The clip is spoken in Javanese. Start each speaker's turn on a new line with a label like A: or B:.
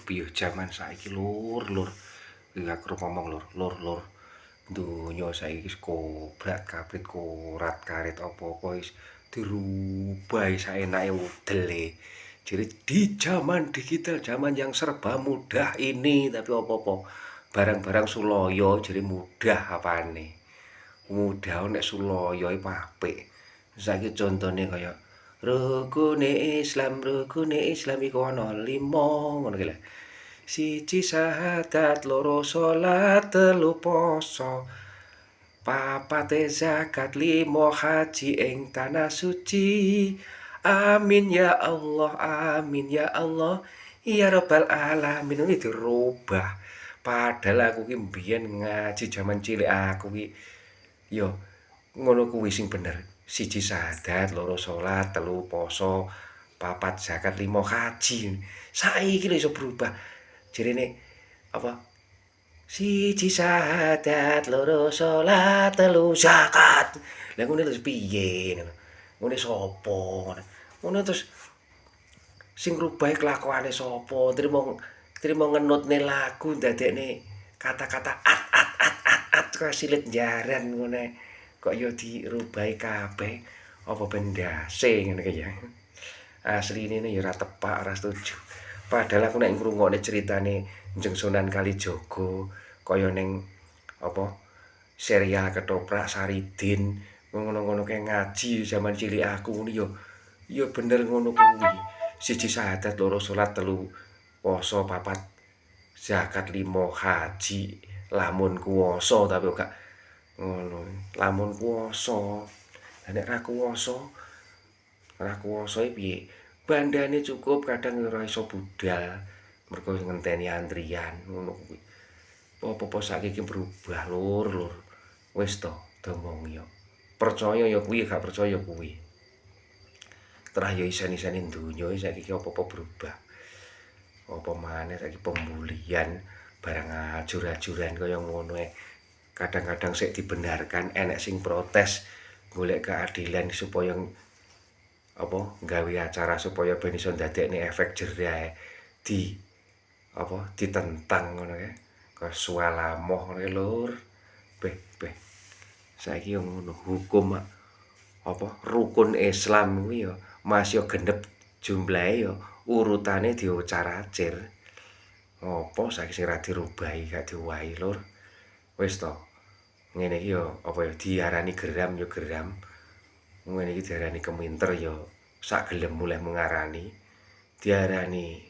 A: Piye jaman saiki lur. Iki aku arep ngomong lur. Donya saiki wis kobrak-kabrit korat-karit apa-apa wis dirubah saenake udele. Jadi di zaman digital, zaman yang serba mudah ini, tapi apa-apa barang-barang sulaya jadi mudah apane. Mudah nek sulaya iku apik. Saiki contone kaya rukune Islam iku ana 5 ngono ki lho. Siji syahadat, loro salat, telu poso, papate zakat, 5 haji ing tanah suci. Amin ya Allah, amin ya Allah, ya rabbal alamin. Ini dirubah. Padahal aku ki mbiyen ngaji jaman cilik aku ki yo ngono kuwi sing bener. Siji syahadat, loro salat, telu poso, papat zakat, 5 haji. Saiki lho iso berubah. Jarene apa? Siji syahadat, loro salat, telu zakat. Lah ngene lho piye ngono. Ngene sapa ngono. Ngono terus sing ngrubahi kelakuane sapa? Trimo ngenutne lagu ndadekne kata-kata at kasilit jaran ngono. Kok ya dirubahi kabeh apa bendase ngene iki ya. Asline ya ora tepak, ora setuju. Padahal aku nek ngrungokne critane Njeng Sunan Kalijaga kaya ning apa serial Ketoprak Saridin ngono-ngono kayak ngaji zaman cilik aku ngono ya bener ngono kuwi. Siji syahadat, loro salat, telu poso, papat zakat, 5 haji, lamun kuwasa tapi gak ngono. Lamun kuwasa. Lah nek ra kuwasa piye? Bandane cukup kadang ora iso budal. Mergo ngenteni antrian ngono kuwi. Apa-apa saiki iki berubah lur. Wis to, domong yo. Percaya ya kuwi, gak percaya kuwi. Terah ya isen-isene donya saiki iki apa-apa berubah. Apa maneh saiki pembulian, barang ajur-ajuran kaya ngono ae. Kadang-kadang sik dibenarkan enek sing protes golek keadilan supaya apa gawe acara supaya ben iso ndadekne efek jerah ditentang ngono ya. Kesualamoh ngono lur. Beh. Saiki yo ngono hukum apa rukun Islam kuwi ya masih genep jumlahe ya urutane diocar-acir. Apa saiki sing ra dirubahi gak diwahi lur. Wis to. Ngene iki ya apa ya diarani geram ya geram. Ngene iki diarani keminter ya sak gelem mulih mengarani. Diarani